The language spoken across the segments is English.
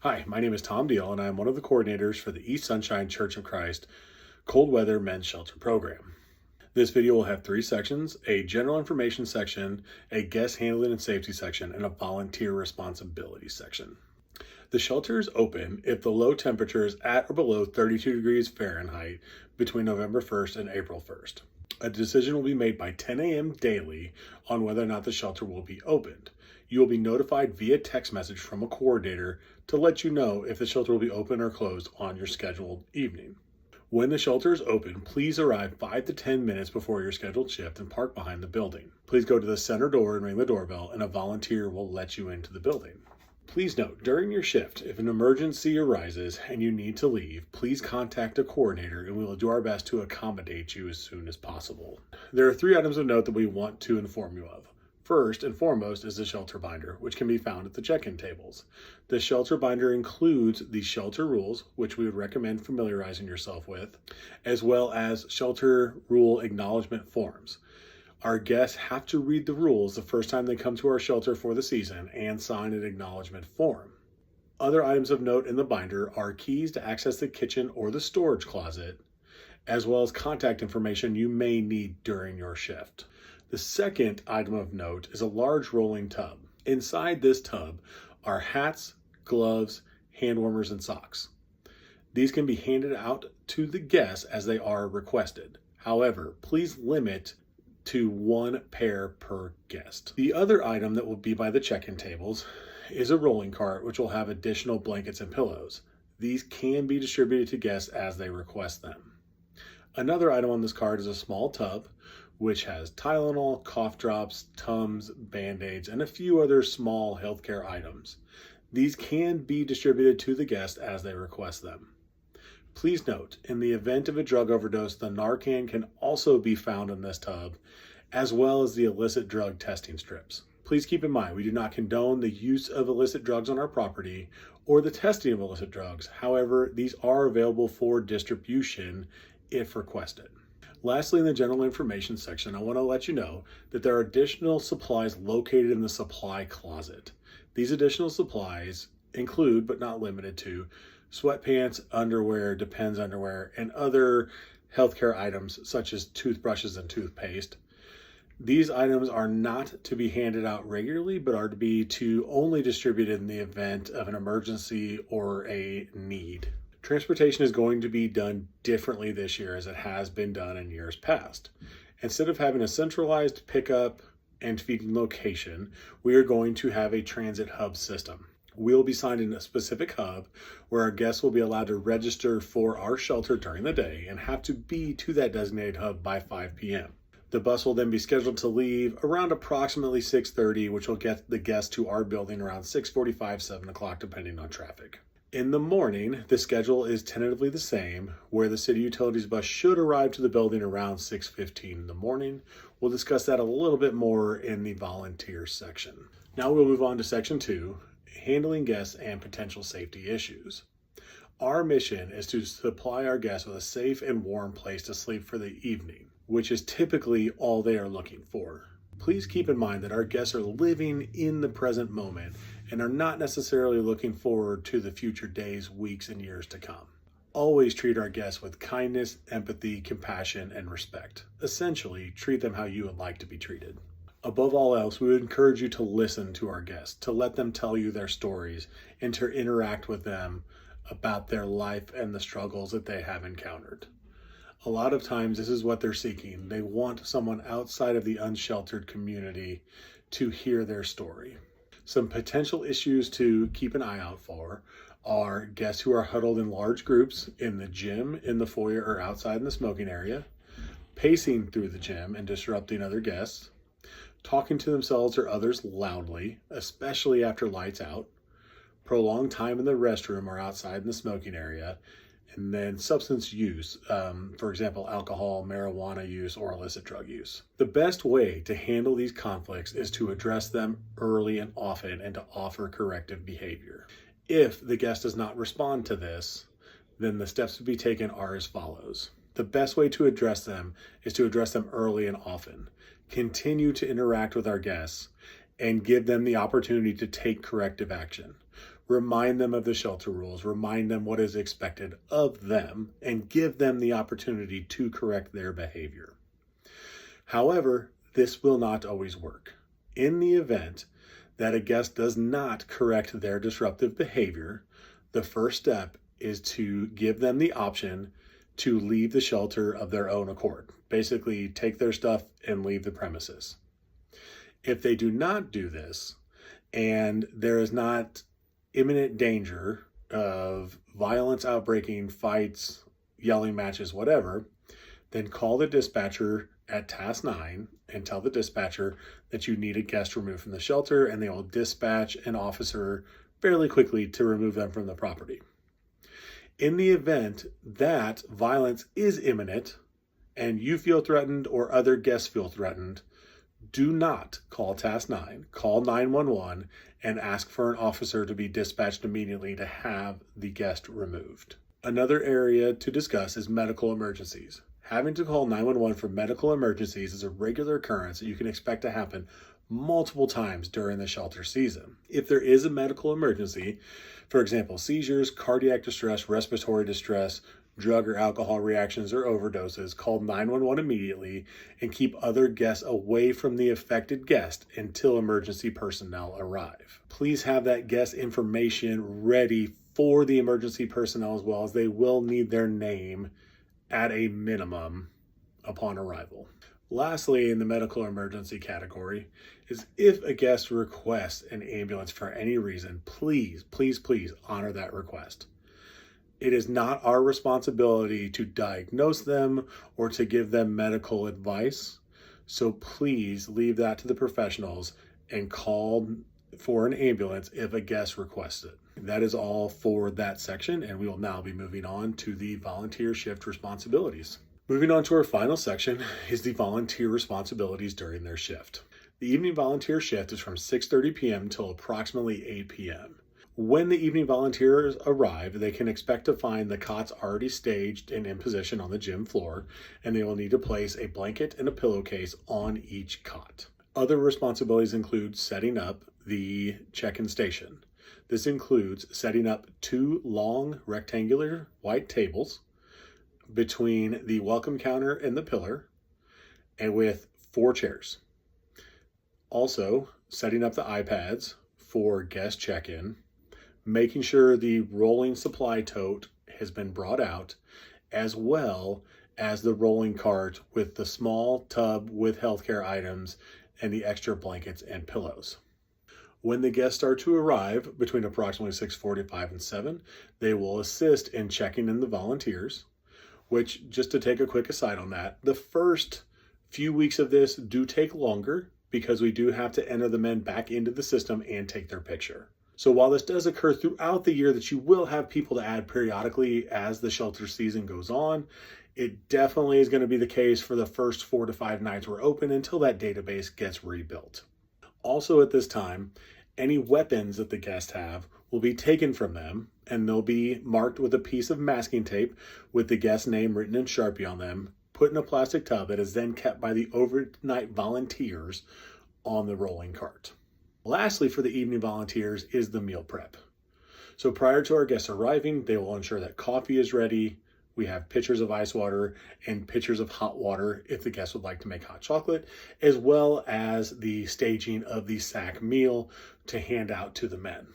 Hi, my name is Tom Deal, and I am one of the coordinators for the East Sunshine Church of Christ Cold Weather Men's Shelter Program. This video will have three sections: a general information section, a guest handling and safety section, and a volunteer responsibility section. The shelter is open if the low temperature is at or below 32 degrees Fahrenheit between November 1st and April 1st. A decision will be made by 10 a.m. daily on whether or not the shelter will be opened. You will be notified via text message from a coordinator to let you know if the shelter will be open or closed on your scheduled evening. When the shelter is open, please arrive 5 to 10 minutes before your scheduled shift and park behind the building. Please go to the center door and ring the doorbell, and a volunteer will let you into the building. Please note, during your shift, if an emergency arises and you need to leave, please contact a coordinator and we will do our best to accommodate you as soon as possible. There are three items of note that we want to inform you of. First and foremost is the shelter binder, which can be found at the check-in tables. The shelter binder includes the shelter rules, which we would recommend familiarizing yourself with, as well as shelter rule acknowledgement forms. Our guests have to read the rules the first time they come to our shelter for the season and sign an acknowledgement form. Other items of note in the binder are keys to access the kitchen or the storage closet, as well as contact information you may need during your shift. The second item of note is a large rolling tub. Inside this tub are hats, gloves, hand warmers, and socks. These can be handed out to the guests as they are requested. However, please limit to one pair per guest. The other item that will be by the check-in tables is a rolling cart, which will have additional blankets and pillows. These can be distributed to guests as they request them. Another item on this cart is a small tub, which has Tylenol, cough drops, Tums, Band-Aids, and a few other small healthcare items. These can be distributed to the guests as they request them. Please note, in the event of a drug overdose, the Narcan can also be found in this tub, as well as the illicit drug testing strips. Please keep in mind, we do not condone the use of illicit drugs on our property or the testing of illicit drugs. However, these are available for distribution if requested. Lastly, in the general information section, I want to let you know that there are additional supplies located in the supply closet. These additional supplies include, but not limited to, sweatpants, underwear, Depends underwear, and other healthcare items such as toothbrushes and toothpaste. These items are not to be handed out regularly, but are to be only distributed in the event of an emergency or a need. Transportation is going to be done differently this year as it has been done in years past. Instead of having a centralized pickup and feeding location, we are going to have a transit hub system. We'll be signed in a specific hub where our guests will be allowed to register for our shelter during the day and have to be to that designated hub by 5 p.m. The bus will then be scheduled to leave around approximately 6:30, which will get the guests to our building around 6:45, 7 o'clock, depending on traffic. In the morning, the schedule is tentatively the same, where the city utilities bus should arrive to the building around 6:15 in the morning. We'll discuss that a little bit more in the volunteer section. Now we'll move on to section 2, handling guests and potential safety issues. Our mission is to supply our guests with a safe and warm place to sleep for the evening, which is typically all they are looking for. Please keep in mind that our guests are living in the present moment and are not necessarily looking forward to the future days, weeks, and years to come. Always treat our guests with kindness, empathy, compassion, and respect. Essentially, treat them how you would like to be treated. Above all else, we would encourage you to listen to our guests, to let them tell you their stories, and to interact with them about their life and the struggles that they have encountered. A lot of times, this is what they're seeking. They want someone outside of the unsheltered community to hear their story. Some potential issues to keep an eye out for are guests who are huddled in large groups in the gym, in the foyer, or outside in the smoking area, pacing through the gym and disrupting other guests, talking to themselves or others loudly, especially after lights out, prolonged time in the restroom or outside in the smoking area, and then substance use, for example, alcohol, marijuana use, or illicit drug use. The best way to handle these conflicts is to address them early and often and to offer corrective behavior. If the guest does not respond to this, then the steps to be taken are as follows. The best way to address them is to address them early and often. Continue to interact with our guests and give them the opportunity to take corrective action. remind them of the shelter rules, remind them what is expected of them, and give them the opportunity to correct their behavior. However, this will not always work. In the event that a guest does not correct their disruptive behavior, the first step is to give them the option to leave the shelter of their own accord. Basically, take their stuff and leave the premises. If they do not do this, and there is not imminent danger of violence outbreaking, fights, yelling matches, whatever, then call the dispatcher at task 9 and tell the dispatcher that you need a guest removed from the shelter, and they will dispatch an officer fairly quickly to remove them from the property. In the event that violence is imminent and you feel threatened or other guests feel threatened, do not call task 9, call 911 and ask for an officer to be dispatched immediately to have the guest removed. Another area to discuss is medical emergencies. Having to call 911 for medical emergencies is a regular occurrence that you can expect to happen multiple times during the shelter season. If there is a medical emergency, for example, seizures, cardiac distress, respiratory distress, drug or alcohol reactions or overdoses, call 911 immediately and keep other guests away from the affected guest until emergency personnel arrive. Please have that guest information ready for the emergency personnel as well, as they will need their name at a minimum upon arrival. Lastly, in the medical emergency category, is if a guest requests an ambulance for any reason, please honor that request. It is not our responsibility to diagnose them or to give them medical advice. So please leave that to the professionals and call for an ambulance if a guest requests it. That is all for that section, and we will now be moving on to the volunteer shift responsibilities. Moving on to our final section is the volunteer responsibilities during their shift. The evening volunteer shift is from 6:30 p.m. until approximately 8 p.m. When the evening volunteers arrive, they can expect to find the cots already staged and in position on the gym floor, and they will need to place a blanket and a pillowcase on each cot. Other responsibilities include setting up the check-in station. This includes setting up 2 long rectangular white tables between the welcome counter and the pillar, and with 4 chairs. Also, setting up the iPads for guest check-in, making sure the rolling supply tote has been brought out, as well as the rolling cart with the small tub with healthcare items and the extra blankets and pillows. When the guests start to arrive between approximately 6:45 and 7, they will assist in checking in the volunteers, which, just to take a quick aside on that, the first few weeks of this do take longer because we do have to enter the men back into the system and take their picture. So while this does occur throughout the year, that you will have people to add periodically as the shelter season goes on, it definitely is going to be the case for the first 4 to 5 nights we're open until that database gets rebuilt. Also at this time, any weapons that the guests have will be taken from them, and they'll be marked with a piece of masking tape with the guest name written in Sharpie on them, put in a plastic tub that is then kept by the overnight volunteers on the rolling cart. Lastly, for the evening volunteers is the meal prep. So prior to our guests arriving, they will ensure that coffee is ready. We have pitchers of ice water and pitchers of hot water if the guests would like to make hot chocolate, as well as the staging of the sack meal to hand out to the men.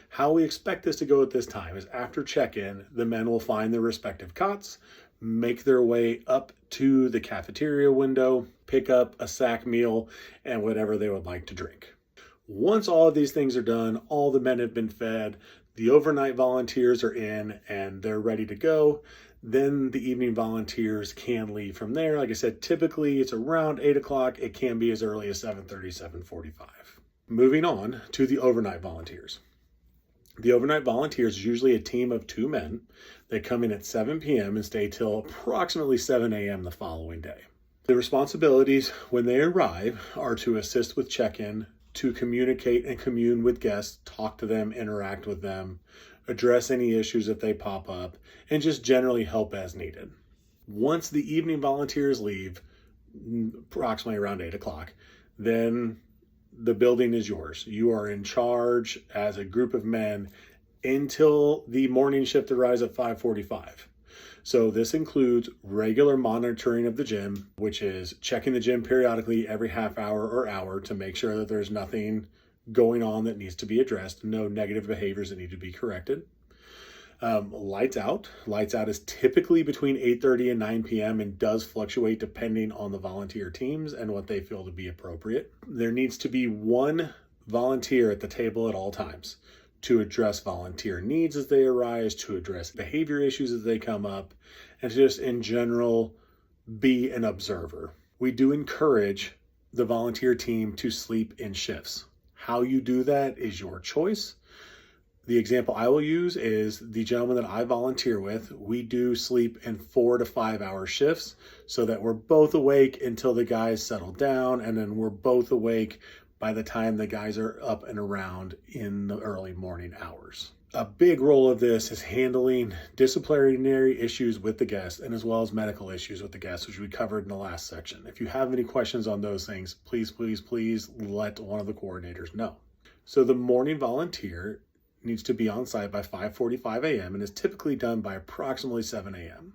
How we expect this to go at this time is after check-in, the men will find their respective cots, make their way up to the cafeteria window, pick up a sack meal and whatever they would like to drink. Once all of these things are done, all the men have been fed, the overnight volunteers are in and they're ready to go, then the evening volunteers can leave from there. Like I said, typically it's around 8 o'clock. It can be as early as 7:30, 7:45. Moving on to the overnight volunteers. The overnight volunteers is usually a team of 2 men. They come in at 7 p.m. and stay till approximately 7 a.m. the following day. The responsibilities when they arrive are to assist with check-in, to communicate and commune with guests, talk to them, interact with them, address any issues if they pop up, and just generally help as needed. Once the evening volunteers leave, approximately around 8 o'clock, then the building is yours. You are in charge as a group of men until the morning shift arrives at 5:45. So this includes regular monitoring of the gym, which is checking the gym periodically every half hour or hour to make sure that there's nothing going on that needs to be addressed, no negative behaviors that need to be corrected. Lights out. Lights out is typically between 8:30 and 9 p.m. and does fluctuate depending on the volunteer teams and what they feel to be appropriate. There needs to be one volunteer at the table at all times to address volunteer needs as they arise, to address behavior issues as they come up, and to just in general be an observer. We do encourage the volunteer team to sleep in shifts. How you do that is your choice. The example I will use is the gentleman that I volunteer with. We do sleep in 4 to 5 hour shifts so that we're both awake until the guys settle down, and then we're both awake by the time the guys are up and around in the early morning hours. A big role of this is handling disciplinary issues with the guests and as well as medical issues with the guests, which we covered in the last section. If you have any questions on those things, please let one of the coordinators know. So the morning volunteer needs to be on site by 5:45 a.m. and is typically done by approximately 7 a.m.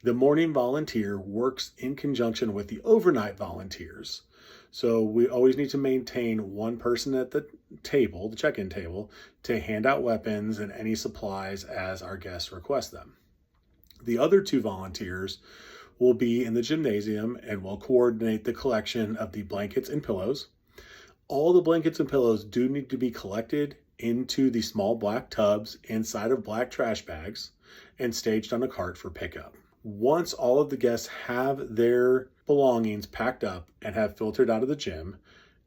The morning volunteer works in conjunction with the overnight volunteers. So we always need to maintain one person at the table, the check-in table, to hand out weapons and any supplies as our guests request them. The other 2 volunteers will be in the gymnasium and will coordinate the collection of the blankets and pillows. All the blankets and pillows do need to be collected into the small black tubs inside of black trash bags and staged on a cart for pickup. Once all of the guests have their belongings packed up and have filtered out of the gym,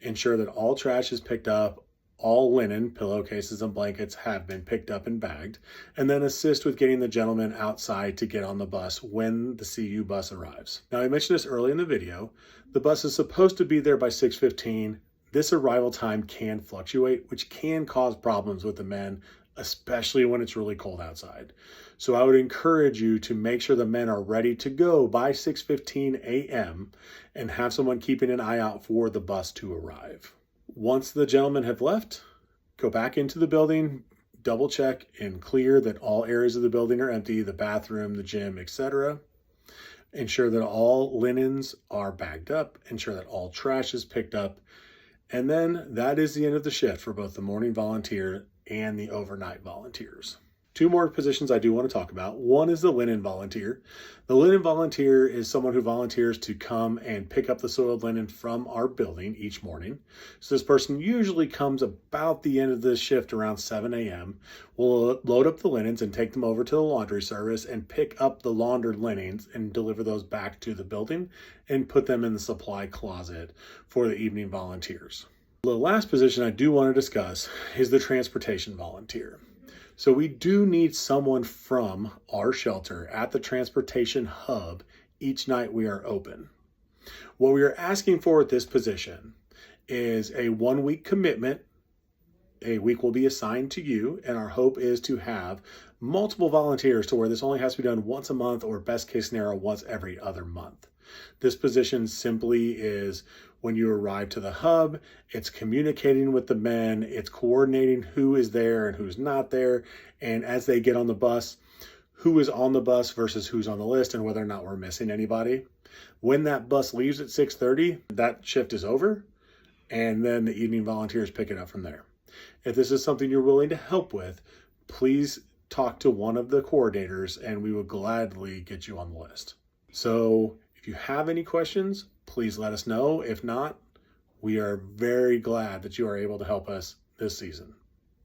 ensure that all trash is picked up, all linen, pillowcases, and blankets have been picked up and bagged, and then assist with getting the gentleman outside to get on the bus when the CU bus arrives. Now, I mentioned this early in the video. The bus is supposed to be there by 6:15. This arrival time can fluctuate, which can cause problems with the men, especially when it's really cold outside. So I would encourage you to make sure the men are ready to go by 6:15 a.m. and have someone keeping an eye out for the bus to arrive. Once the gentlemen have left, go back into the building, double check and clear that all areas of the building are empty, the bathroom, the gym, etc. Ensure that all linens are bagged up, ensure that all trash is picked up, and then that is the end of the shift for both the morning volunteer and the overnight volunteers. 2 more positions I do want to talk about. One is the linen volunteer. The linen volunteer is someone who volunteers to come and pick up the soiled linen from our building each morning. So this person usually comes about the end of the shift around 7 a.m. We'll load up the linens and take them over to the laundry service and pick up the laundered linens and deliver those back to the building and put them in the supply closet for the evening volunteers. The last position I do want to discuss is the transportation volunteer. So we do need someone from our shelter at the transportation hub each night we are open. What we are asking for at this position is a 1-week commitment. A week will be assigned to you, and our hope is to have multiple volunteers to where this only has to be done once a month, or best case scenario, once every other month. This position simply is when you arrive to the hub, it's communicating with the men, it's coordinating who is there and who's not there, and as they get on the bus, who is on the bus versus who's on the list and whether or not we're missing anybody. When that bus leaves at 6:30, that shift is over, and then the evening volunteers pick it up from there. If this is something you're willing to help with, please talk to one of the coordinators and we will gladly get you on the list. So if you have any questions, please let us know. If not, we are very glad that you are able to help us this season.